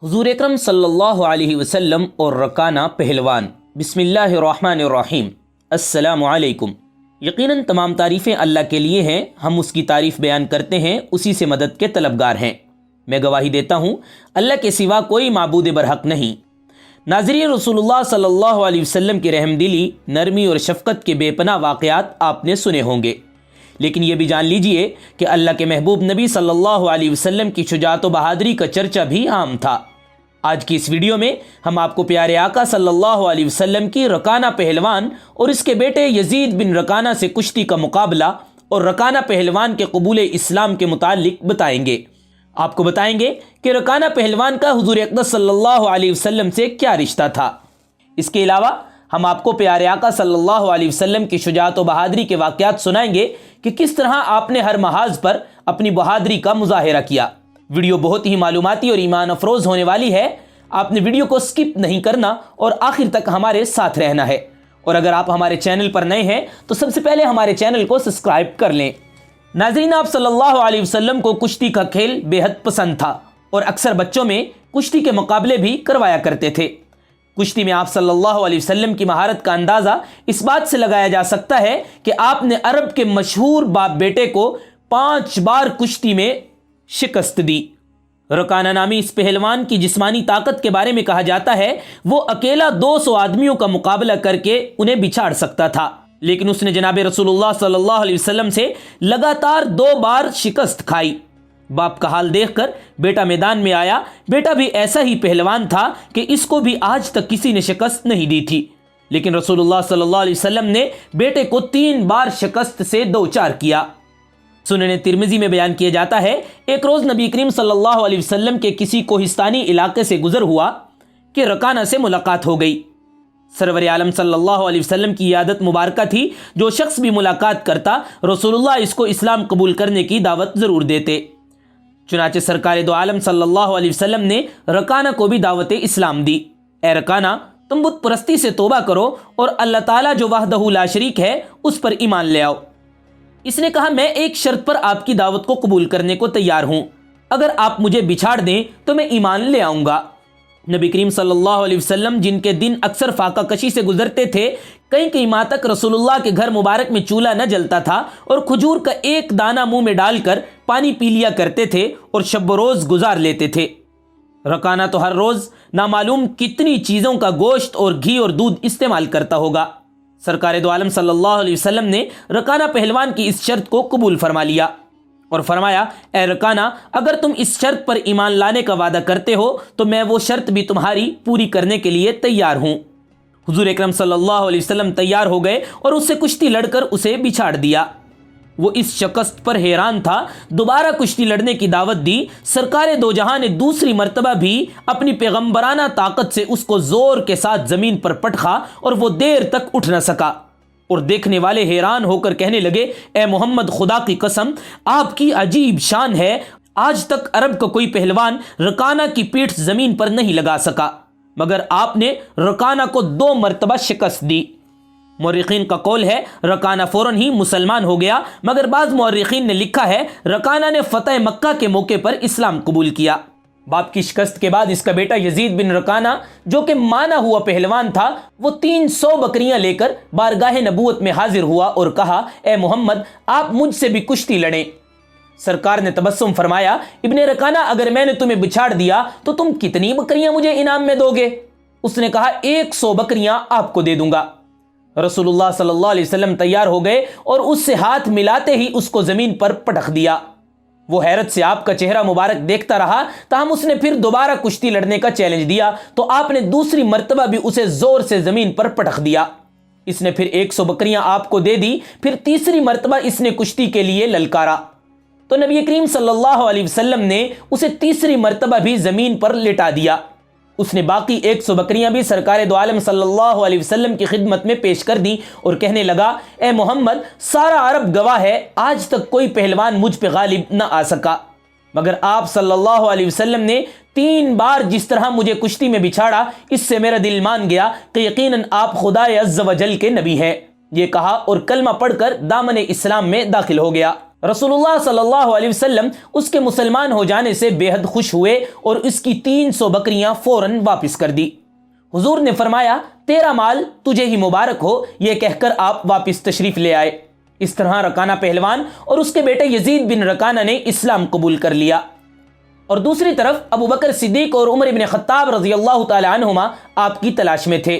حضور اکرم صلی اللہ علیہ وسلم اور رکانہ پہلوان۔ بسم اللہ الرحمن الرحیم۔ السلام علیکم۔ یقیناً تمام تعریفیں اللہ کے لیے ہیں، ہم اس کی تعریف بیان کرتے ہیں، اسی سے مدد کے طلبگار ہیں۔ میں گواہی دیتا ہوں اللہ کے سوا کوئی معبود برحق نہیں۔ ناظرین، رسول اللہ صلی اللہ علیہ وسلم کی رحم دلی، نرمی اور شفقت کے بے پناہ واقعات آپ نے سنے ہوں گے، لیکن یہ بھی جان لیجئے کہ اللہ کے محبوب نبی صلی اللہ علیہ وسلم کی شجاعت و بہادری کا چرچا بھی عام تھا۔ آج کی اس ویڈیو میں ہم آپ کو پیارے آقا صلی اللہ علیہ وسلم کی رکانہ پہلوان اور اس کے بیٹے یزید بن رکانہ سے کشتی کا مقابلہ اور رکانہ پہلوان کے قبول اسلام کے متعلق بتائیں گے۔ آپ کو بتائیں گے کہ رکانہ پہلوان کا حضور اقدس صلی اللہ علیہ وسلم سے کیا رشتہ تھا۔ اس کے علاوہ ہم آپ کو پیارے آقا صلی اللہ علیہ وسلم کی شجاعت و بہادری کے واقعات سنائیں گے کہ کس طرح آپ نے ہر محاذ پر اپنی بہادری کا مظاہرہ کیا۔ ویڈیو بہت ہی معلوماتی اور ایمان افروز ہونے والی ہے، آپ نے ویڈیو کو سکپ نہیں کرنا اور آخر تک ہمارے ساتھ رہنا ہے۔ اور اگر آپ ہمارے چینل پر نئے ہیں تو سب سے پہلے ہمارے چینل کو سبسکرائب کر لیں۔ ناظرین، آپ صلی اللہ علیہ وسلم کو کشتی کا کھیل بے حد پسند تھا اور اکثر بچوں میں کشتی کے مقابلے بھی کروایا کرتے تھے۔ کشتی میں آپ صلی اللہ علیہ وسلم کی مہارت کا اندازہ اس بات سے لگایا جا سکتا ہے کہ آپ نے عرب کے مشہور باپ بیٹے کو 5 بار کشتی میں شکست دی۔ رکانہ نامی اس پہلوان کی جسمانی طاقت کے بارے میں کہا جاتا ہے وہ اکیلا 200 آدمیوں کا مقابلہ کر کے انہیں بچھاڑ سکتا تھا، لیکن اس نے جناب رسول اللہ صلی اللہ علیہ وسلم سے لگاتار 2 بار شکست کھائی۔ باپ کا حال دیکھ کر بیٹا میدان میں آیا۔ بیٹا بھی ایسا ہی پہلوان تھا کہ اس کو بھی آج تک کسی نے شکست نہیں دی تھی، لیکن رسول اللہ صلی اللہ علیہ وسلم نے بیٹے کو 3 بار شکست سے دوچار کیا۔ سنن ترمذی میں بیان کیا جاتا ہے ایک روز نبی کریم صلی اللہ علیہ وسلم کے کسی کوہستانی علاقے سے گزر ہوا کہ رکانہ سے ملاقات ہو گئی۔ سرور عالم صلی اللہ علیہ وسلم کی عادت مبارکہ تھی، جو شخص بھی ملاقات کرتا رسول اللہ اس کو اسلام قبول کرنے کی دعوت ضرور دیتے۔ چنانچہ سرکار دو عالم صلی اللہ علیہ وسلم نے رکانہ کو بھی دعوت اسلام دی۔ اے رکانہ، تم بت پرستی سے توبہ کرو اور اللہ تعالیٰ جو وحدہ لا شریک ہے اس پر ایمان لے آؤ۔ اس نے کہا، میں ایک شرط پر آپ کی دعوت کو قبول کرنے کو تیار ہوں، اگر آپ مجھے بچھاڑ دیں تو میں ایمان لے آؤں گا۔ نبی کریم صلی اللہ علیہ وسلم، جن کے دن اکثر فاقہ کشی سے گزرتے تھے، کئی ماہ تک رسول اللہ کے گھر مبارک میں چولہا نہ جلتا تھا اور کھجور کا ایک دانہ منہ میں ڈال کر پانی پی لیا کرتے تھے اور شب و روز گزار لیتے تھے۔ رکانہ تو ہر روز نامعلوم کتنی چیزوں کا گوشت اور گھی اور دودھ استعمال کرتا ہوگا۔ سرکار دو عالم صلی اللہ علیہ وسلم نے رکانہ پہلوان کی اس شرط کو قبول فرما لیا اور فرمایا، اے رکانہ، اگر تم اس شرط پر ایمان لانے کا وعدہ کرتے ہو تو میں وہ شرط بھی تمہاری پوری کرنے کے لیے تیار ہوں۔ حضور اکرم صلی اللہ علیہ وسلم تیار ہو گئے اور اس سے کشتی لڑ کر اسے بچھاڑ دیا۔ وہ اس شکست پر حیران تھا، دوبارہ کشتی لڑنے کی دعوت دی۔ سرکار دو جہاں نے دوسری مرتبہ بھی اپنی پیغمبرانہ طاقت سے اس کو زور کے ساتھ زمین پر پٹخا اور وہ دیر تک اٹھ نہ سکا، اور دیکھنے والے حیران ہو کر کہنے لگے، اے محمد، خدا کی قسم، آپ کی عجیب شان ہے، آج تک عرب کا کوئی پہلوان رکانہ کی پیٹھ زمین پر نہیں لگا سکا، مگر آپ نے رکانہ کو 2 مرتبہ شکست دی۔ مورخین کا قول ہے رکانہ فوراً ہی مسلمان ہو گیا، مگر بعض مورخین نے لکھا ہے رکانہ نے فتح مکہ کے موقع پر اسلام قبول کیا۔ باپ کی شکست کے بعد اس کا بیٹا یزید بن رکانہ، جو کہ مانا ہوا پہلوان تھا، وہ 300 بکریاں لے کر بارگاہ نبوت میں حاضر ہوا اور کہا، اے محمد، آپ مجھ سے بھی کشتی لڑیں۔ سرکار نے تبسم فرمایا، ابن رکانہ، اگر میں نے تمہیں بچھاڑ دیا تو تم کتنی بکریاں مجھے انعام میں دو گے؟ اس نے کہا، 100 بکریاں آپ کو دے دوں گا۔ رسول اللہ صلی اللہ علیہ وسلم تیار ہو گئے اور اس سے ہاتھ ملاتے ہی اس کو زمین پر پٹخ دیا۔ وہ حیرت سے آپ کا چہرہ مبارک دیکھتا رہا، تاہم اس نے پھر دوبارہ کشتی لڑنے کا چیلنج دیا تو آپ نے دوسری مرتبہ بھی اسے زور سے زمین پر پٹخ دیا۔ اس نے پھر 100 بکریاں آپ کو دے دی۔ پھر تیسری مرتبہ اس نے کشتی کے لیے للکارا تو نبی کریم صلی اللہ علیہ وسلم نے اسے تیسری مرتبہ بھی زمین پر لٹا دیا۔ اس نے باقی 100 بکریاں بھی سرکار دو عالم صلی اللہ علیہ وسلم کی خدمت میں پیش کر دی اور کہنے لگا، اے محمد، سارا عرب گواہ ہے، آج تک کوئی پہلوان مجھ پہ غالب نہ آ سکا، مگر آپ صلی اللہ علیہ وسلم نے 3 بار جس طرح مجھے کشتی میں بچھاڑا، اس سے میرا دل مان گیا کہ یقیناً آپ خدا عز و جل کے نبی ہیں۔ یہ کہا اور کلمہ پڑھ کر دامن اسلام میں داخل ہو گیا۔ رسول اللہ صلی اللہ علیہ وسلم اس کے مسلمان ہو جانے سے بے حد خوش ہوئے اور اس کی 300 بکریاں فوراً واپس کر دی۔ حضور نے فرمایا تیرا مال تجھے ہی مبارک ہو، یہ کہہ کر آپ واپس تشریف لے آئے۔ اس طرح رکانہ پہلوان اور اس کے بیٹے یزید بن رکانہ نے اسلام قبول کر لیا، اور دوسری طرف ابو بکر صدیق اور عمر بن خطاب رضی اللہ تعالی عنہما آپ کی تلاش میں تھے،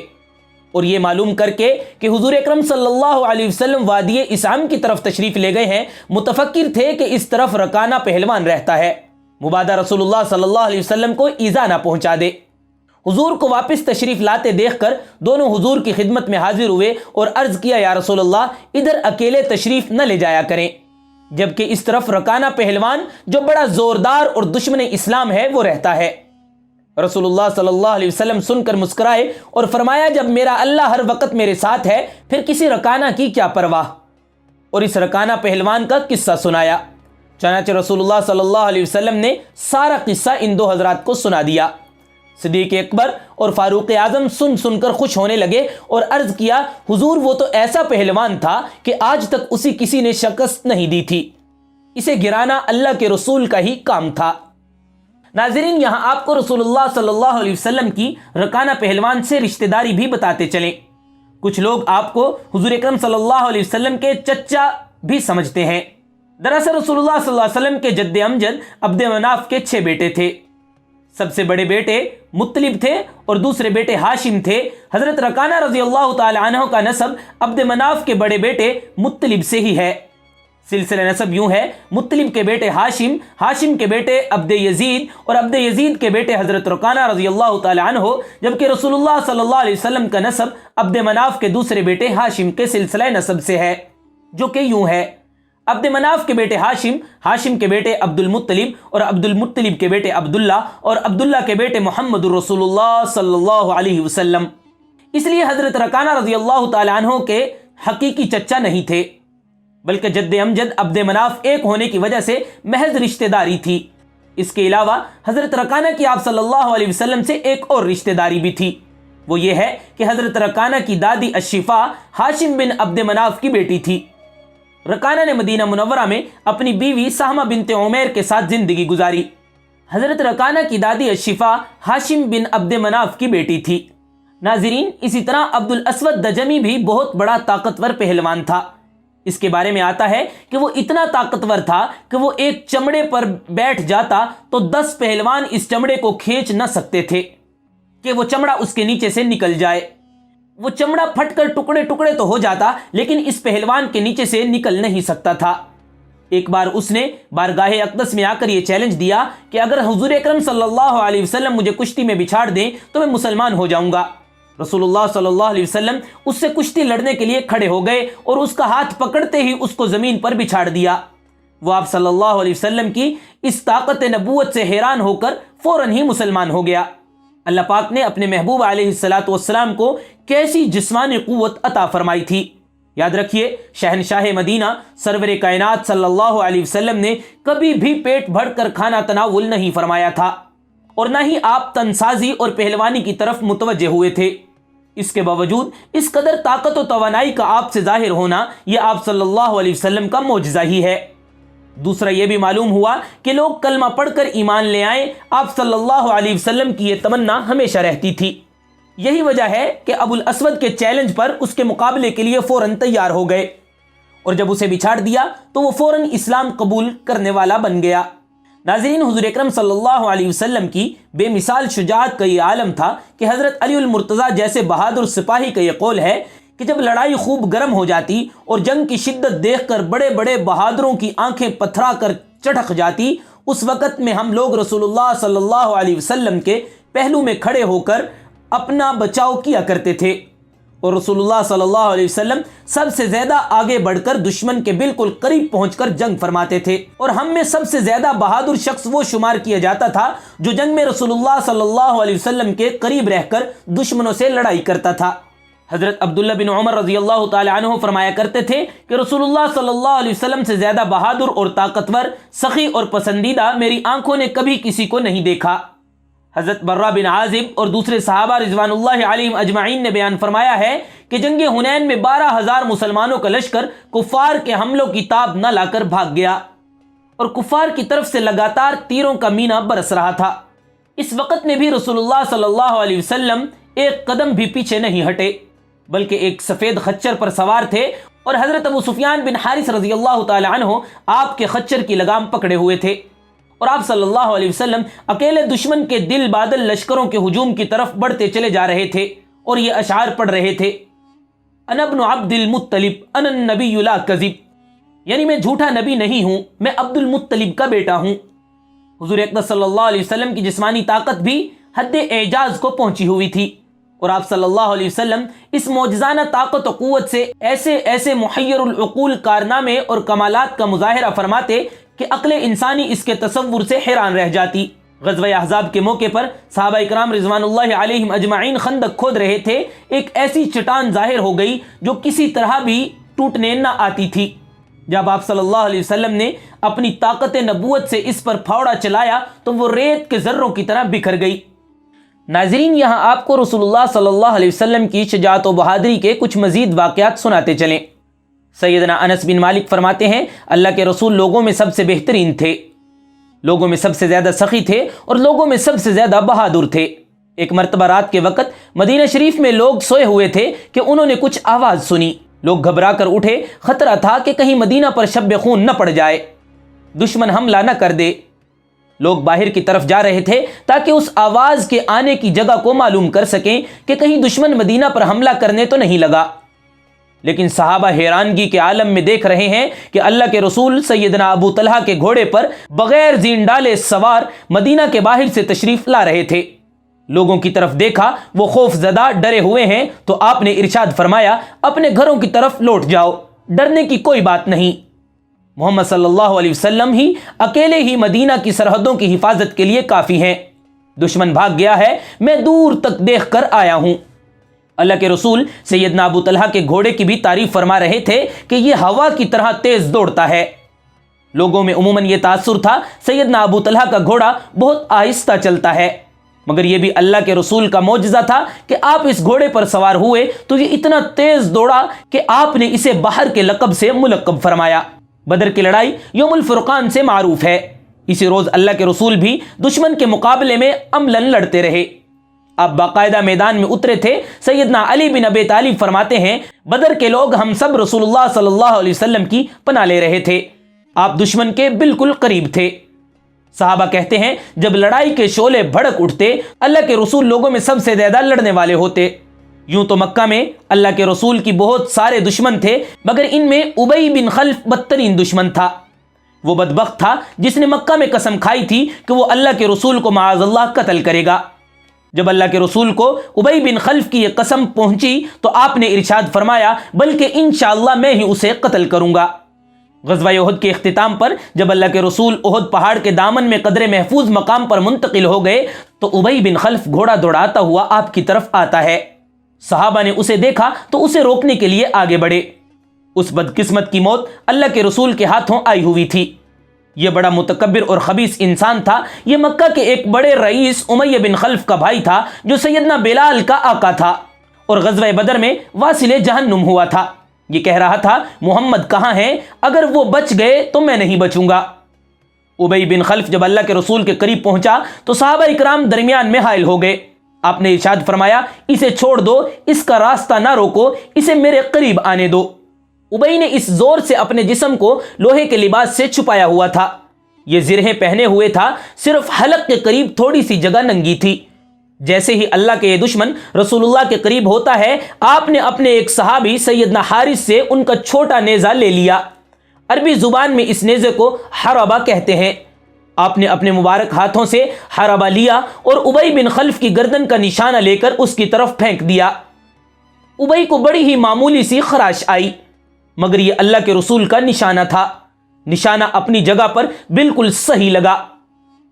اور یہ معلوم کر کے کہ حضور اکرم صلی اللہ علیہ وسلم وادی اسام کی طرف تشریف لے گئے ہیں، متفکر تھے کہ اس طرف رکانہ پہلوان رہتا ہے، مبادا رسول اللہ صلی اللہ علیہ وسلم کو ایذا نہ پہنچا دے۔ حضور کو واپس تشریف لاتے دیکھ کر دونوں حضور کی خدمت میں حاضر ہوئے اور عرض کیا یا رسول اللہ ادھر اکیلے تشریف نہ لے جایا کریں، جبکہ اس طرف رکانہ پہلوان جو بڑا زوردار اور دشمن اسلام ہے وہ رہتا ہے۔ رسول اللہ صلی اللہ علیہ وسلم سن کر مسکرائے اور فرمایا جب میرا اللہ ہر وقت میرے ساتھ ہے پھر کسی رکانہ کی کیا پرواہ، اور اس رکانہ پہلوان کا قصہ سنایا۔ چنانچہ رسول اللہ صلی اللہ علیہ وسلم نے سارا قصہ ان دو حضرات کو سنا دیا۔ صدیق اکبر اور فاروق اعظم سن کر خوش ہونے لگے اور عرض کیا حضور وہ تو ایسا پہلوان تھا کہ آج تک اسے کسی نے شکست نہیں دی تھی، اسے گرانا اللہ کے رسول کا ہی کام تھا۔ ناظرین، یہاں آپ کو رسول اللہ صلی اللہ علیہ وسلم کی رکانہ پہلوان سے رشتہ داری بھی بتاتے چلیں۔ کچھ لوگ آپ کو حضور اکرم صلی اللہ علیہ وسلم کے چچا بھی سمجھتے ہیں۔ دراصل رسول اللہ صلی اللہ علیہ وسلم کے جد امجد عبد مناف کے 6 بیٹے تھے۔ سب سے بڑے بیٹے مطلب تھے اور دوسرے بیٹے ہاشم تھے۔ حضرت رکانہ رضی اللہ تعالی عنہ کا نسب عبد مناف کے بڑے بیٹے مطلب سے ہی ہے۔ سلسلہ نسب یوں ہے، مطلب کے بیٹے ہاشم، ہاشم کے بیٹے عبد یزید، اور عبد یزید کے بیٹے حضرت رکانہ رضی اللہ تعالی عنہ، جبکہ رسول اللہ صلی اللہ علیہ وسلم کا نسب عبد مناف کے دوسرے بیٹے ہاشم کے سلسلہ نسب سے ہے، جو کہ یوں ہے عبد مناف کے بیٹے ہاشم، ہاشم کے بیٹے عبد المطلب، اور عبد المطلب کے بیٹے عبداللہ، اور عبداللہ کے بیٹے محمد رسول اللہ صلی اللہ علیہ وسلم۔ اس لیے حضرت رکانہ رضی اللہ تعالی عنہ کے حقیقی چچا نہیں تھے، بلکہ جد امجد عبد مناف ایک ہونے کی وجہ سے محض رشتہ داری تھی۔ اس کے علاوہ حضرت رکانہ کی آپ صلی اللہ علیہ وسلم سے ایک اور رشتہ داری بھی تھی، وہ یہ ہے کہ حضرت رکانہ کی دادی الشفا ہاشم بن عبد مناف کی بیٹی تھی۔ رکانہ نے مدینہ منورہ میں اپنی بیوی سہمہ بنت عمیر کے ساتھ زندگی گزاری۔ حضرت رکانہ کی دادی الشفا ہاشم بن عبد مناف کی بیٹی تھی۔ ناظرین، اسی طرح عبد الاسود دجمی بھی بہت بڑا طاقتور پہلوان تھا۔ اس کے بارے میں آتا ہے کہ وہ اتنا طاقتور تھا کہ وہ ایک چمڑے پر بیٹھ جاتا تو 10 پہلوان اس چمڑے کو کھینچ نہ سکتے تھے کہ وہ چمڑا اس کے نیچے سے نکل جائے۔ وہ چمڑا پھٹ کر ٹکڑے ٹکڑے تو ہو جاتا، لیکن اس پہلوان کے نیچے سے نکل نہیں سکتا تھا۔ ایک بار اس نے بارگاہ اقدس میں آ کر یہ چیلنج دیا کہ اگر حضور اکرم صلی اللہ علیہ وسلم مجھے کشتی میں بچھاڑ دیں تو میں مسلمان ہو جاؤں گا۔ رسول اللہ صلی اللہ علیہ وسلم اس سے کشتی لڑنے کے لیے کھڑے ہو گئے اور اس کا ہاتھ پکڑتے ہی اس کو زمین پر بچھاڑ دیا۔ وہ آپ صلی اللہ علیہ وسلم کی اس طاقت نبوت سے حیران ہو کر فوراً ہی مسلمان ہو گیا۔ اللہ پاک نے اپنے محبوب علیہ الصلاۃ والسلام کو کیسی جسمانی قوت عطا فرمائی تھی۔ یاد رکھیے، شہنشاہ مدینہ سرور کائنات صلی اللہ علیہ وسلم نے کبھی بھی پیٹ بھر کر کھانا تناول نہیں فرمایا تھا، اور نہ ہی آپ تنسازی اور پہلوانی کی طرف متوجہ ہوئے تھے۔ اس کے باوجود اس قدر طاقت و توانائی کا آپ سے ظاہر ہونا یہ آپ صلی اللہ علیہ وسلم کا معجزہ ہی ہے۔ دوسرا یہ بھی معلوم ہوا کہ لوگ کلمہ پڑھ کر ایمان لے آئیں۔ آپ صلی اللہ علیہ وسلم کی یہ تمنا ہمیشہ رہتی تھی۔ یہی وجہ ہے کہ ابو الاسود کے چیلنج پر اس کے مقابلے کے لیے فوراً تیار ہو گئے، اور جب اسے بچھاڑ دیا تو وہ فوراً اسلام قبول کرنے والا بن گیا۔ ناظرین، حضور اکرم صلی اللہ علیہ وسلم کی بے مثال شجاعت کا یہ عالم تھا کہ حضرت علی المرتضیٰ جیسے بہادر سپاہی کا یہ قول ہے کہ جب لڑائی خوب گرم ہو جاتی اور جنگ کی شدت دیکھ کر بڑے بڑے بہادروں کی آنکھیں پتھرا کر چٹک جاتی، اس وقت میں ہم لوگ رسول اللہ صلی اللہ علیہ وسلم کے پہلو میں کھڑے ہو کر اپنا بچاؤ کیا کرتے تھے، اور رسول اللہ صلی اللہ علیہ وسلم سب سے زیادہ آگے بڑھ کر دشمن کے بالکل قریب پہنچ کر جنگ فرماتے تھے، اور ہم میں سب سے زیادہ بہادر شخص وہ شمار کیا جاتا تھا جو جنگ میں رسول اللہ صلی اللہ علیہ وسلم کے قریب رہ کر دشمنوں سے لڑائی کرتا تھا۔ حضرت عبداللہ بن عمر رضی اللہ تعالی عنہ فرمایا کرتے تھے کہ رسول اللہ صلی اللہ علیہ وسلم سے زیادہ بہادر اور طاقتور، سخی اور پسندیدہ میری آنکھوں نے کبھی کسی کو نہیں دیکھا۔ حضرت برہ بن عازب اور دوسرے صحابہ رضوان اللہ علیہم اجمعین نے بیان فرمایا ہے کہ جنگ حنین میں 12,000 مسلمانوں کا لشکر کفار کے حملوں کی تاب نہ لا کر بھاگ گیا اور کفار کی طرف سے لگاتار تیروں کا مینا برس رہا تھا۔ اس وقت میں بھی رسول اللہ صلی اللہ علیہ وسلم ایک قدم بھی پیچھے نہیں ہٹے، بلکہ ایک سفید خچر پر سوار تھے اور حضرت ابو سفیان بن حارث رضی اللہ تعالی عنہ آپ کے خچر کی لگام پکڑے ہوئے تھے، اور آپ صلی اللہ علیہ وسلم اکیلے دشمن کے دل بادل لشکروں کے ہجوم کی طرف بڑھتے چلے جا رہے تھے اور یہ اشعار پڑھ رہے تھے: انا ابن عبد المطلب انا النبی لا کذب، یعنی میں جھوٹا نبی نہیں ہوں، میں عبد المطلب کا بیٹا ہوں۔ حضور اقدس صلی اللہ علیہ وسلم کی جسمانی طاقت بھی حد اعجاز کو پہنچی ہوئی تھی، اور آپ صلی اللہ علیہ وسلم اس معجزانہ طاقت و قوت سے ایسے محیر العقول کارنامے اور کمالات کا مظاہرہ فرماتے کہ عقل انسانی اس کے تصور سے حیران رہ جاتی۔ غزوہ احزاب کے موقع پر صحابہ اکرام رضوان اللہ علیہم اجمعین خندق کھود رہے تھے، ایک ایسی چٹان ظاہر ہو گئی جو کسی طرح بھی ٹوٹنے نہ آتی تھی۔ جب آپ صلی اللہ علیہ وسلم نے اپنی طاقت نبوت سے اس پر پھاوڑا چلایا تو وہ ریت کے ذروں کی طرح بکھر گئی۔ ناظرین، یہاں آپ کو رسول اللہ صلی اللہ علیہ وسلم کی شجاعت و بہادری کے کچھ مزید واقعات سناتے چلیں۔ سیدنا انس بن مالک فرماتے ہیں، اللہ کے رسول لوگوں میں سب سے بہترین تھے، لوگوں میں سب سے زیادہ سخی تھے اور لوگوں میں سب سے زیادہ بہادر تھے۔ ایک مرتبہ رات کے وقت مدینہ شریف میں لوگ سوئے ہوئے تھے کہ انہوں نے کچھ آواز سنی۔ لوگ گھبرا کر اٹھے، خطرہ تھا کہ کہیں مدینہ پر شب خون نہ پڑ جائے، دشمن حملہ نہ کر دے۔ لوگ باہر کی طرف جا رہے تھے تاکہ اس آواز کے آنے کی جگہ کو معلوم کر سکیں کہ کہیں دشمن مدینہ پر حملہ کرنے تو نہیں لگا۔ لیکن صحابہ حیرانگی کے عالم میں دیکھ رہے ہیں کہ اللہ کے رسول سیدنا ابو طلحہ کے گھوڑے پر بغیر زین ڈالے سوار مدینہ کے باہر سے تشریف لا رہے تھے۔ لوگوں کی طرف دیکھا، وہ خوف زدہ ڈرے ہوئے ہیں، تو آپ نے ارشاد فرمایا، اپنے گھروں کی طرف لوٹ جاؤ، ڈرنے کی کوئی بات نہیں۔ محمد صلی اللہ علیہ وسلم ہی اکیلے ہی مدینہ کی سرحدوں کی حفاظت کے لیے کافی ہیں۔ دشمن بھاگ گیا ہے، میں دور تک دیکھ کر آیا ہوں۔ اللہ کے رسول سیدنا ابو طلحہ کے گھوڑے کی بھی تعریف فرما رہے تھے کہ یہ ہوا کی طرح تیز دوڑتا ہے۔ لوگوں میں عموماً یہ تاثر تھا سیدنا ابو طلحہ کا گھوڑا بہت آہستہ چلتا ہے، مگر یہ بھی اللہ کے رسول کا معجزہ تھا کہ آپ اس گھوڑے پر سوار ہوئے تو یہ اتنا تیز دوڑا کہ آپ نے اسے بحر کے لقب سے ملقب فرمایا۔ بدر کی لڑائی یوم الفرقان سے معروف ہے۔ اسی روز اللہ کے رسول بھی دشمن کے مقابلے میں عملاً لڑتے رہے۔ آپ باقاعدہ میدان میں اترے تھے۔ سیدنا علی بن ابی طالب فرماتے ہیں، بدر کے لوگ ہم سب رسول اللہ صلی اللہ علیہ وسلم کی پناہ لے رہے تھے، آپ دشمن کے بالکل قریب تھے۔ صحابہ کہتے ہیں، جب لڑائی کے شعلے بھڑک اٹھتے، اللہ کے رسول لوگوں میں سب سے زیادہ لڑنے والے ہوتے۔ یوں تو مکہ میں اللہ کے رسول کی بہت سارے دشمن تھے، مگر ان میں ابی بن خلف بدترین دشمن تھا۔ وہ بدبخت تھا جس نے مکہ میں قسم کھائی تھی کہ وہ اللہ کے رسول کو معاذ اللہ قتل کرے گا۔ جب اللہ کے رسول کو ابی بن خلف کی یہ قسم پہنچی تو آپ نے ارشاد فرمایا، بلکہ انشاءاللہ میں ہی اسے قتل کروں گا۔ غزوہ احد کے اختتام پر جب اللہ کے رسول احد پہاڑ کے دامن میں قدر محفوظ مقام پر منتقل ہو گئے تو ابی بن خلف گھوڑا دوڑاتا ہوا آپ کی طرف آتا ہے۔ صحابہ نے اسے دیکھا تو اسے روکنے کے لیے آگے بڑھے۔ اس بدقسمت کی موت اللہ کے رسول کے ہاتھوں آئی ہوئی تھی۔ یہ بڑا متکبر اور خبیث انسان تھا۔ یہ مکہ کے ایک بڑے رئیس امیہ بن خلف کا بھائی تھا جو سیدنا بلال کا آقا تھا اور غزوہ بدر میں واصل جہنم ہوا تھا۔ یہ کہہ رہا تھا، محمد کہاں ہیں؟ اگر وہ بچ گئے تو میں نہیں بچوں گا۔ ابی بن خلف جب اللہ کے رسول کے قریب پہنچا تو صحابہ اکرام درمیان میں حائل ہو گئے۔ آپ نے ارشاد فرمایا، اسے چھوڑ دو، اس کا راستہ نہ روکو، اسے میرے قریب آنے دو۔ ابی نے اس زور سے اپنے جسم کو لوہے کے لباس سے چھپایا ہوا تھا۔ یہ زرہیں پہنے ہوئے تھا، صرف حلق کے قریب تھوڑی سی جگہ ننگی تھی۔ جیسے ہی اللہ کے یہ دشمن رسول اللہ کے قریب ہوتا ہے، آپ نے اپنے ایک صحابی سیدنا حارث سے ان کا چھوٹا نیزہ لے لیا۔ عربی زبان میں اس نیزے کو حربہ کہتے ہیں۔ آپ نے اپنے مبارک ہاتھوں سے حربہ لیا اور ابی بن خلف کی گردن کا نشانہ لے کر اس کی طرف پھینک دیا۔ ابی کو بڑی ہی معمولی سی خراش آئی، مگر یہ اللہ کے رسول کا نشانہ تھا۔ نشانہ اپنی جگہ پر بالکل صحیح لگا۔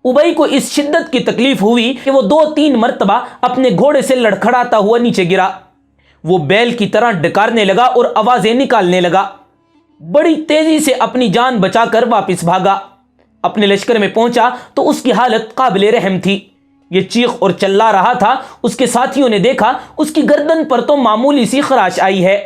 ابی کو اس شدت کی تکلیف ہوئی کہ وہ 2-3 مرتبہ اپنے گھوڑے سے لڑکھڑاتا ہوا نیچے گرا۔ وہ بیل کی طرح ڈکارنے لگا اور آوازیں نکالنے لگا۔ بڑی تیزی سے اپنی جان بچا کر واپس بھاگا۔ اپنے لشکر میں پہنچا تو اس کی حالت قابل رحم تھی۔ یہ چیخ اور چلا رہا تھا۔ اس کے ساتھیوں نے دیکھا اس کی گردن پر تو معمولی سی خراش آئی ہے۔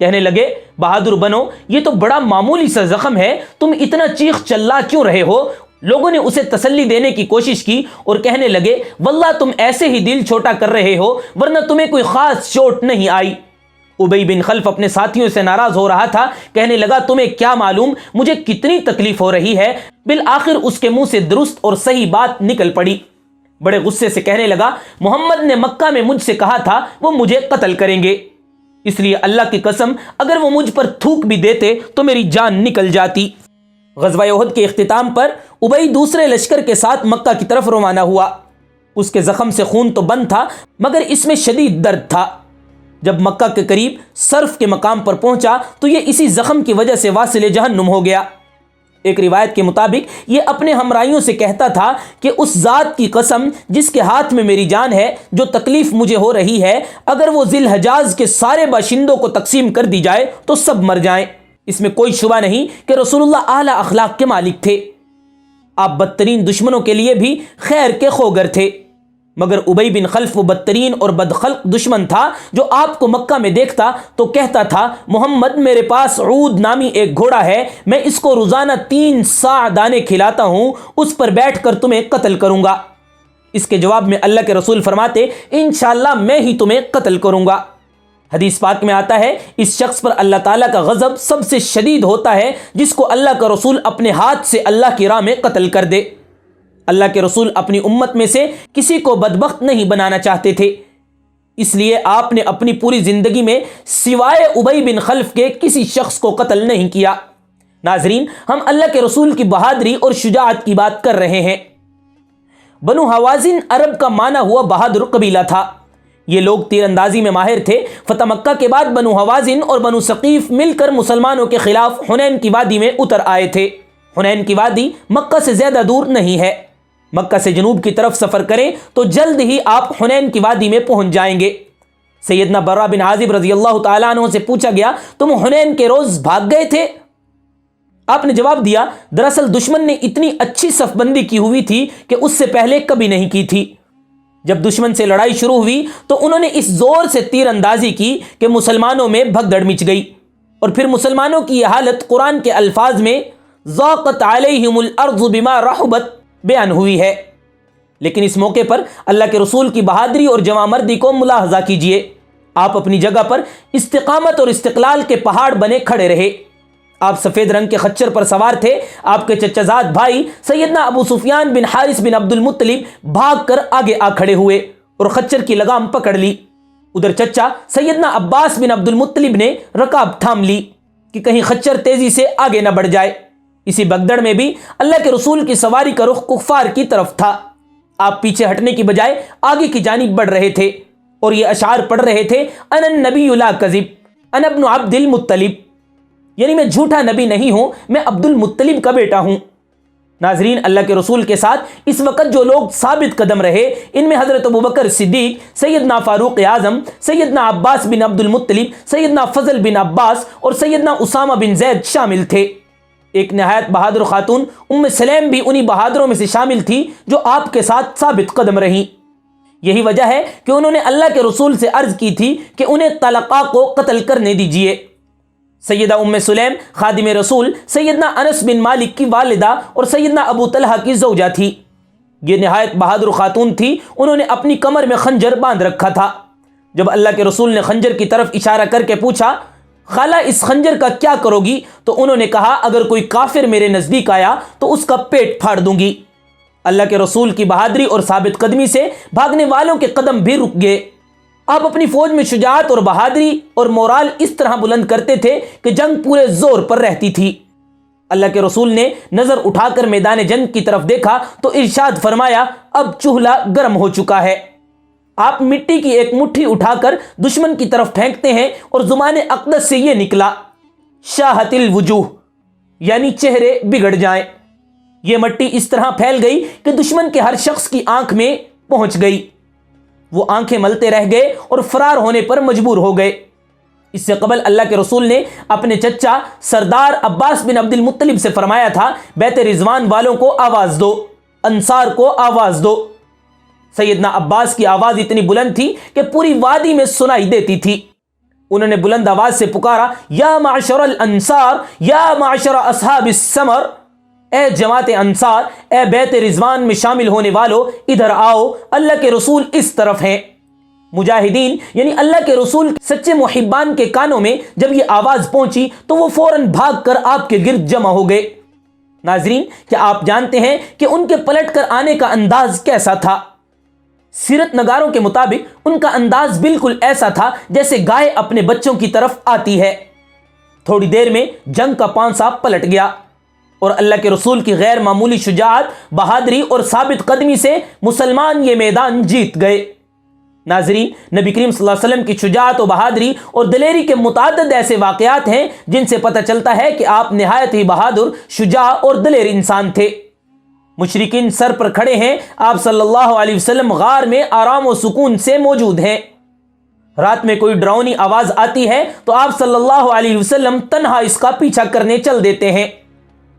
کہنے لگے بہادر بنو، یہ تو بڑا معمولی سا زخم ہے، تم اتنا چیخ چلا کیوں رہے ہو؟ لوگوں نے اسے تسلی دینے کی کوشش کی اور کہنے لگے واللہ تم ایسے ہی دل چھوٹا کر رہے ہو، ورنہ تمہیں کوئی خاص چوٹ نہیں آئی۔ ابی بن خلف اپنے ساتھیوں سے ناراض ہو رہا تھا، کہنے لگا تمہیں کیا معلوم مجھے کتنی تکلیف ہو رہی ہے۔ بالآخر اس کے منہ سے درست اور صحیح بات نکل پڑی۔ بڑے غصے سے کہنے لگا محمد نے مکہ میں مجھ سے کہا تھا وہ مجھے قتل کریں گے، اس لیے اللہ کی قسم اگر وہ مجھ پر تھوک بھی دیتے تو میری جان نکل جاتی۔ غزوہ احد کے اختتام پر ابی دوسرے لشکر کے ساتھ مکہ کی طرف روانہ ہوا۔ اس کے زخم سے خون تو بند تھا مگر اس میں شدید درد تھا۔ جب مکہ کے قریب صرف کے مقام پر پہنچا تو یہ اسی زخم کی وجہ سے واصل جہنم ہو گیا۔ ایک روایت کے مطابق یہ اپنے ہمراہیوں سے کہتا تھا کہ اس ذات کی قسم جس کے ہاتھ میں میری جان ہے، جو تکلیف مجھے ہو رہی ہے اگر وہ ذی الحجاز کے سارے باشندوں کو تقسیم کر دی جائے تو سب مر جائیں۔ اس میں کوئی شبہ نہیں کہ رسول اللہ اعلی اخلاق کے مالک تھے۔ آپ بدترین دشمنوں کے لیے بھی خیر کے خوگر تھے، مگر ابی بن خلف وہ بدترین اور بدخلق دشمن تھا جو آپ کو مکہ میں دیکھتا تو کہتا تھا محمد میرے پاس عود نامی ایک گھوڑا ہے، میں اس کو روزانہ 3 صاع دانے کھلاتا ہوں، اس پر بیٹھ کر تمہیں قتل کروں گا۔ اس کے جواب میں اللہ کے رسول فرماتے انشاءاللہ میں ہی تمہیں قتل کروں گا۔ حدیث پاک میں آتا ہے اس شخص پر اللہ تعالیٰ کا غضب سب سے شدید ہوتا ہے جس کو اللہ کا رسول اپنے ہاتھ سے اللہ کی راہ میں قتل کر دے۔ اللہ کے رسول اپنی امت میں سے کسی کو بدبخت نہیں بنانا چاہتے تھے، اس لیے آپ نے اپنی پوری زندگی میں سوائے ابی بن خلف کے کسی شخص کو قتل نہیں کیا۔ ناظرین، ہم اللہ کے رسول کی بہادری اور شجاعت کی بات کر رہے ہیں۔ بنو حوازن عرب کا مانا ہوا بہادر قبیلہ تھا۔ یہ لوگ تیر اندازی میں ماہر تھے۔ فتح مکہ کے بعد بنو حوازن اور بنو ثقیف مل کر مسلمانوں کے خلاف حنین کی وادی میں اتر آئے تھے۔ حنین کی وادی مکہ سے زیادہ دور نہیں ہے۔ مکہ سے جنوب کی طرف سفر کریں تو جلد ہی آپ حنین کی وادی میں پہنچ جائیں گے۔ سیدنا برا بن عازب رضی اللہ تعالیٰ عنہ سے پوچھا گیا تم حنین کے روز بھاگ گئے تھے؟ آپ نے جواب دیا دراصل دشمن نے اتنی اچھی صف بندی کی ہوئی تھی کہ اس سے پہلے کبھی نہیں کی تھی۔ جب دشمن سے لڑائی شروع ہوئی تو انہوں نے اس زور سے تیر اندازی کی کہ مسلمانوں میں بھگدڑ مچ گئی، اور پھر مسلمانوں کی یہ حالت قرآن کے الفاظ میں ضاقت علیہم الارض بما رحبت بیان ہوئی ہے۔ لیکن اس موقع پر اللہ کے رسول کی بہادری اور جواں مردی کو ملاحظہ کیجئے۔ آپ اپنی جگہ پر استقامت اور استقلال کے پہاڑ بنے کھڑے رہے۔ آپ سفید رنگ کے خچر پر سوار تھے۔ آپ کے چچا زاد بھائی سیدنا ابو سفیان بن حارث بن عبد المطلب بھاگ کر آگے آ کھڑے ہوئے اور خچر کی لگام پکڑ لی۔ ادھر چچا سیدنا عباس بن عبد المطلب نے رکاب تھام لی کہ کہیں خچر تیزی سے آگے نہ بڑھ جائے۔ اسی بگدڑ میں بھی اللہ کے رسول کی سواری کا رخ کفار کی طرف تھا۔ آپ پیچھے ہٹنے کی بجائے آگے کی جانب بڑھ رہے تھے اور یہ اشعار پڑھ رہے تھے انا النبی لا کذب انا ابن عبد المطلب، یعنی میں جھوٹا نبی نہیں ہوں، میں عبد المطلب کا بیٹا ہوں۔ ناظرین، اللہ کے رسول کے ساتھ اس وقت جو لوگ ثابت قدم رہے ان میں حضرت ابوبکر صدیق، سیدنا فاروق اعظم، سیدنا عباس بن عبد المطلب، سیدنا فضل بن عباس اور سیدنا اسامہ بن زید شامل تھے۔ ایک نہایت بہادر خاتون ام سلیم بھی انہی بہادروں میں سے شامل تھی جو آپ کے ساتھ ثابت قدم رہیں۔ یہی وجہ ہے کہ انہوں نے اللہ کے رسول سے عرض کی تھی کہ انہیں طلقاء کو قتل کرنے دیجئے۔ سیدہ ام سلیم خادم رسول سیدنا انس بن مالک کی والدہ اور سیدنا ابو طلحہ کی زوجہ تھی۔ یہ نہایت بہادر خاتون تھی۔ انہوں نے اپنی کمر میں خنجر باندھ رکھا تھا۔ جب اللہ کے رسول نے خنجر کی طرف اشارہ کر کے پوچھا خالہ اس خنجر کا کیا کرو گی، تو انہوں نے کہا اگر کوئی کافر میرے نزدیک آیا تو اس کا پیٹ پھاڑ دوں گی۔ اللہ کے رسول کی بہادری اور ثابت قدمی سے بھاگنے والوں کے قدم بھی رک گئے۔ آپ اپنی فوج میں شجاعت اور بہادری اور مورال اس طرح بلند کرتے تھے کہ جنگ پورے زور پر رہتی تھی۔ اللہ کے رسول نے نظر اٹھا کر میدان جنگ کی طرف دیکھا تو ارشاد فرمایا اب چولہا گرم ہو چکا ہے۔ آپ مٹی کی ایک مٹھی اٹھا کر دشمن کی طرف پھینکتے ہیں اور زبان اقدس سے یہ نکلا شاہت الوجوہ، یعنی چہرے بگڑ جائیں۔ یہ مٹی اس طرح پھیل گئی کہ دشمن کے ہر شخص کی آنکھ میں پہنچ گئی۔ وہ آنکھیں ملتے رہ گئے اور فرار ہونے پر مجبور ہو گئے۔ اس سے قبل اللہ کے رسول نے اپنے چچا سردار عباس بن عبد المطلب سے فرمایا تھا بیت رضوان والوں کو آواز دو، انصار کو آواز دو۔ سیدنا عباس کی آواز اتنی بلند تھی کہ پوری وادی میں سنائی دیتی تھی۔ انہوں نے بلند آواز سے پکارا، یا معشر الانصار، یا معشر اصحاب السمر، اے جماعت انصار، اے بیت رضوان میں شامل ہونے والو، ادھر آؤ، اللہ کے رسول اس طرف ہیں۔ مجاہدین یعنی اللہ کے رسول سچے محبان کے کانوں میں جب یہ آواز پہنچی تو وہ فوراً بھاگ کر آپ کے گرد جمع ہو گئے۔ ناظرین، کیا آپ جانتے ہیں کہ ان کے پلٹ کر آنے کا انداز کیسا تھا؟ سیرت نگاروں کے مطابق ان کا انداز بالکل ایسا تھا جیسے گائے اپنے بچوں کی طرف آتی ہے۔ تھوڑی دیر میں جنگ کا پانسا پلٹ گیا اور اللہ کے رسول کی غیر معمولی شجاعت، بہادری اور ثابت قدمی سے مسلمان یہ میدان جیت گئے۔ ناظرین، نبی کریم صلی اللہ علیہ وسلم کی شجاعت و بہادری اور دلیری کے متعدد ایسے واقعات ہیں جن سے پتہ چلتا ہے کہ آپ نہایت ہی بہادر، شجاع اور دلیر انسان تھے۔ مشرکین سر پر کھڑے ہیں، آپ صلی اللہ علیہ وسلم غار میں آرام و سکون سے موجود ہیں۔ رات میں کوئی ڈراؤنی آواز آتی ہے تو آپ صلی اللہ علیہ وسلم تنہا اس کا پیچھا کرنے چل دیتے ہیں۔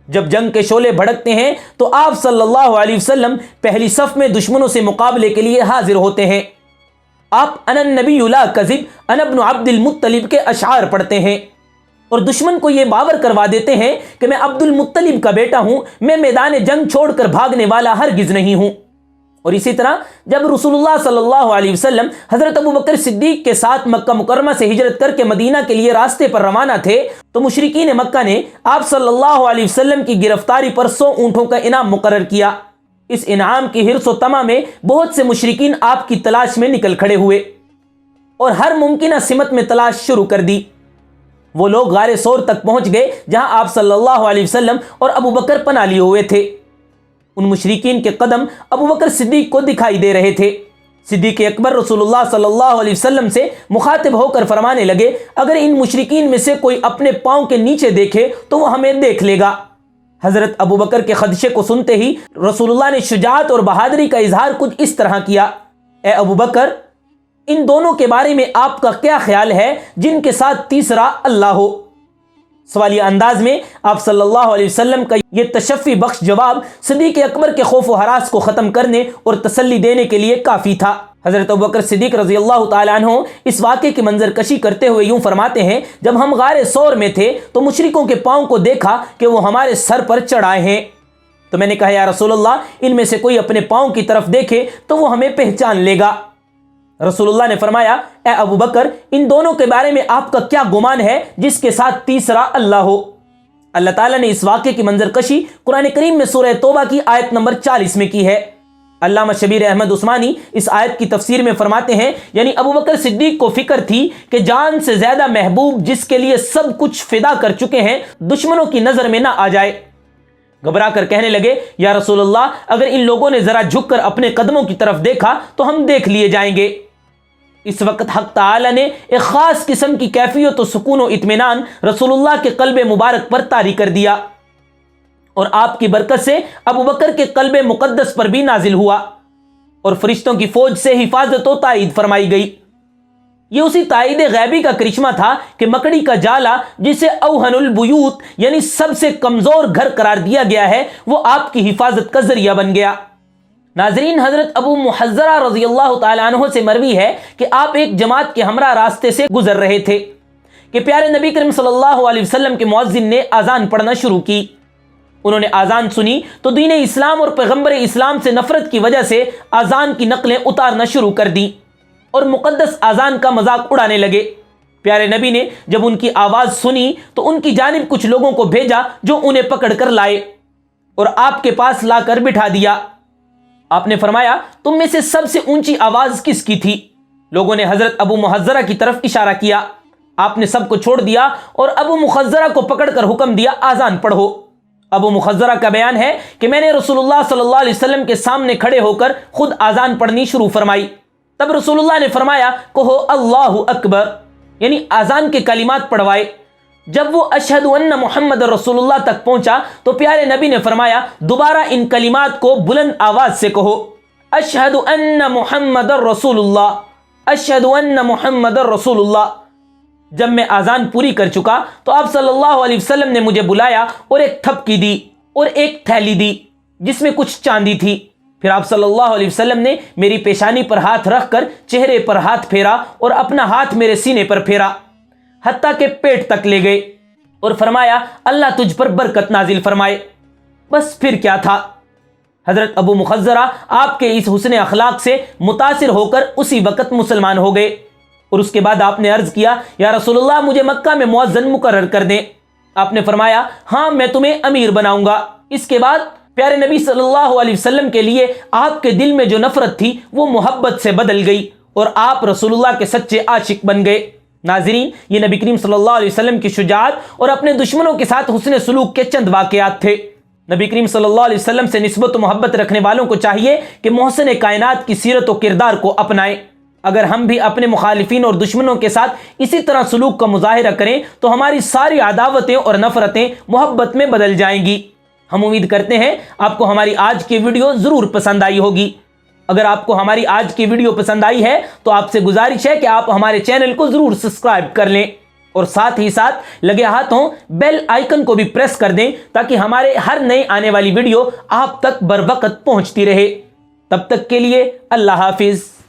جب جنگ کے شعلے بھڑکتے ہیں تو آپ صلی اللہ علیہ وسلم پہلی صف میں دشمنوں سے مقابلے کے لیے حاضر ہوتے ہیں۔ آپ انا النبی لا کذب، انا ابن عبد المطلب کے اشعار پڑھتے ہیں اور دشمن کو یہ باور کروا دیتے ہیں کہ میں عبد المطلب کا بیٹا ہوں، میں میدان جنگ چھوڑ کر بھاگنے والا ہرگز نہیں ہوں۔ اور اسی طرح جب رسول اللہ صلی اللہ علیہ وسلم حضرت ابوبکر صدیق کے ساتھ مکہ مکرمہ سے ہجرت کر کے مدینہ کے لیے راستے پر روانہ تھے تو مشرکین مکہ نے آپ صلی اللہ علیہ وسلم کی گرفتاری پر 100 اونٹوں کا انعام مقرر کیا۔ اس انعام کی حرص و طمع میں بہت سے مشرکین آپ کی تلاش میں نکل کھڑے ہوئے اور ہر ممکنہ سمت میں تلاش شروع کر دی۔ وہ لوگ غار ثور تک پہنچ گئے جہاں آپ صلی اللہ علیہ وسلم اور ابوبکر پناہ لیے ہوئے تھے۔ ان مشرکین کے قدم ابوبکر صدیق کو دکھائی دے رہے تھے۔ صدیق اکبر رسول اللہ صلی اللہ علیہ وسلم سے مخاطب ہو کر فرمانے لگے، اگر ان مشرکین میں سے کوئی اپنے پاؤں کے نیچے دیکھے تو وہ ہمیں دیکھ لے گا۔ حضرت ابوبکر کے خدشے کو سنتے ہی رسول اللہ نے شجاعت اور بہادری کا اظہار کچھ اس طرح کیا، اے ابوبکر، ان دونوں کے بارے میں آپ کا کیا خیال ہے جن کے ساتھ تیسرا اللہ ہو؟ سوالیہ انداز میں آپ صلی اللہ علیہ وسلم کا یہ تشفی بخش جواب صدیق اکبر کے خوف و ہراس کو ختم کرنے اور تسلی دینے کے لیے کافی تھا۔ حضرت ابوبکر صدیق رضی اللہ تعالیٰ عنہ اس واقعے کی منظر کشی کرتے ہوئے یوں فرماتے ہیں، جب ہم غار ثور میں تھے تو مشرکوں کے پاؤں کو دیکھا کہ وہ ہمارے سر پر چڑھائے ہیں، تو میں نے کہا، یا رسول اللہ، ان میں سے کوئی اپنے پاؤں کی طرف دیکھے تو وہ ہمیں پہچان لے گا۔ رسول اللہ نے فرمایا، اے ابوبکر، ان دونوں کے بارے میں آپ کا کیا گمان ہے جس کے ساتھ تیسرا اللہ ہو؟ اللہ تعالیٰ نے اس واقعے کی منظر کشی قرآن کریم میں سورہ توبہ کی آیت نمبر 40 میں کی ہے۔ علامہ شبیر احمد عثمانی اس آیت کی تفسیر میں فرماتے ہیں، یعنی ابوبکر صدیق کو فکر تھی کہ جان سے زیادہ محبوب جس کے لیے سب کچھ فدا کر چکے ہیں دشمنوں کی نظر میں نہ آ جائے۔ گھبرا کر کہنے لگے، یا رسول اللہ، اگر ان لوگوں نے ذرا جھک کر اپنے قدموں کی طرف دیکھا تو ہم دیکھ لیے جائیں گے۔ اس وقت حق تعالی نے ایک خاص قسم کی کیفیت و سکون و اطمینان رسول اللہ کے قلب مبارک پر طاری کر دیا اور آپ کی برکت سے ابوبکر کے قلب مقدس پر بھی نازل ہوا اور فرشتوں کی فوج سے حفاظت و تائید فرمائی گئی۔ یہ اسی تائید غیبی کا کرشمہ تھا کہ مکڑی کا جالا جسے اوہن البیوت یعنی سب سے کمزور گھر قرار دیا گیا ہے، وہ آپ کی حفاظت کا ذریعہ بن گیا۔ ناظرین، حضرت ابو محذرہ رضی اللہ تعالیٰ عنہ سے مروی ہے کہ آپ ایک جماعت کے ہمراہ راستے سے گزر رہے تھے کہ پیارے نبی کریم صلی اللہ علیہ وسلم کے مؤذن نے اذان پڑھنا شروع کی۔ انہوں نے اذان سنی تو دین اسلام اور پیغمبر اسلام سے نفرت کی وجہ سے اذان کی نقلیں اتارنا شروع کر دیں اور مقدس اذان کا مذاق اڑانے لگے۔ پیارے نبی نے جب ان کی آواز سنی تو ان کی جانب کچھ لوگوں کو بھیجا جو انہیں پکڑ کر لائے اور آپ کے پاس لا کر بٹھا دیا۔ آپ نے فرمایا، تم میں سے سب سے اونچی آواز کس کی تھی؟ لوگوں نے حضرت ابو محذرہ کی طرف اشارہ کیا۔ آپ نے سب کو چھوڑ دیا اور ابو محذرہ کو پکڑ کر حکم دیا، اذان پڑھو۔ ابو محذرہ کا بیان ہے کہ میں نے رسول اللہ صلی اللہ علیہ وسلم کے سامنے کھڑے ہو کر خود اذان پڑھنی شروع فرمائی۔ تب رسول اللہ نے فرمایا، کہو اللہ اکبر، یعنی اذان کے کلمات پڑھوائے۔ جب وہ اشہد ان محمد رسول اللہ تک پہنچا تو پیارے نبی نے فرمایا، دوبارہ ان کلمات کو بلند آواز سے کہو، اشہد ان محمد رسول اللہ، اشہد ان محمد رسول اللہ۔ جب میں اذان پوری کر چکا تو آپ صلی اللہ علیہ وسلم نے مجھے بلایا اور ایک تھپکی دی اور ایک تھیلی دی جس میں کچھ چاندی تھی۔ پھر آپ صلی اللہ علیہ وسلم نے میری پیشانی پر ہاتھ رکھ کر چہرے پر ہاتھ پھیرا اور اپنا ہاتھ میرے سینے پر پھیرا حتیٰ کہ پیٹ تک لے گئے اور فرمایا اللہ تجھ پر برکت نازل فرمائے۔ بس پھر کیا تھا، حضرت ابو مخزرہ آپ کے اس حسن اخلاق سے متاثر ہو کر اسی وقت مسلمان ہو گئے، اور اس کے بعد آپ نے عرض کیا یا رسول اللہ مجھے مکہ میں مؤذن مقرر کر دیں۔ آپ نے فرمایا ہاں میں تمہیں امیر بناؤں گا۔ اس کے بعد پیارے نبی صلی اللہ علیہ وسلم کے لیے آپ کے دل میں جو نفرت تھی وہ محبت سے بدل گئی اور آپ رسول اللہ کے سچے عاشق بن گئے۔ ناظرین، یہ نبی کریم صلی اللہ علیہ وسلم کی شجاعت اور اپنے دشمنوں کے ساتھ حسن سلوک کے چند واقعات تھے۔ نبی کریم صلی اللہ علیہ وسلم سے نسبت و محبت رکھنے والوں کو چاہیے کہ محسن کائنات کی سیرت و کردار کو اپنائیں۔ اگر ہم بھی اپنے مخالفین اور دشمنوں کے ساتھ اسی طرح سلوک کا مظاہرہ کریں تو ہماری ساری عداوتیں اور نفرتیں محبت میں بدل جائیں گی۔ ہم امید کرتے ہیں آپ کو ہماری آج کی ویڈیو ضرور پسند آئی ہوگی۔ اگر آپ کو ہماری آج کی ویڈیو پسند آئی ہے تو آپ سے گزارش ہے کہ آپ ہمارے چینل کو ضرور سبسکرائب کر لیں اور ساتھ ہی ساتھ لگے ہاتھوں بیل آئیکن کو بھی پریس کر دیں تاکہ ہمارے ہر نئی آنے والی ویڈیو آپ تک بر وقت پہنچتی رہے۔ تب تک کے لیے اللہ حافظ۔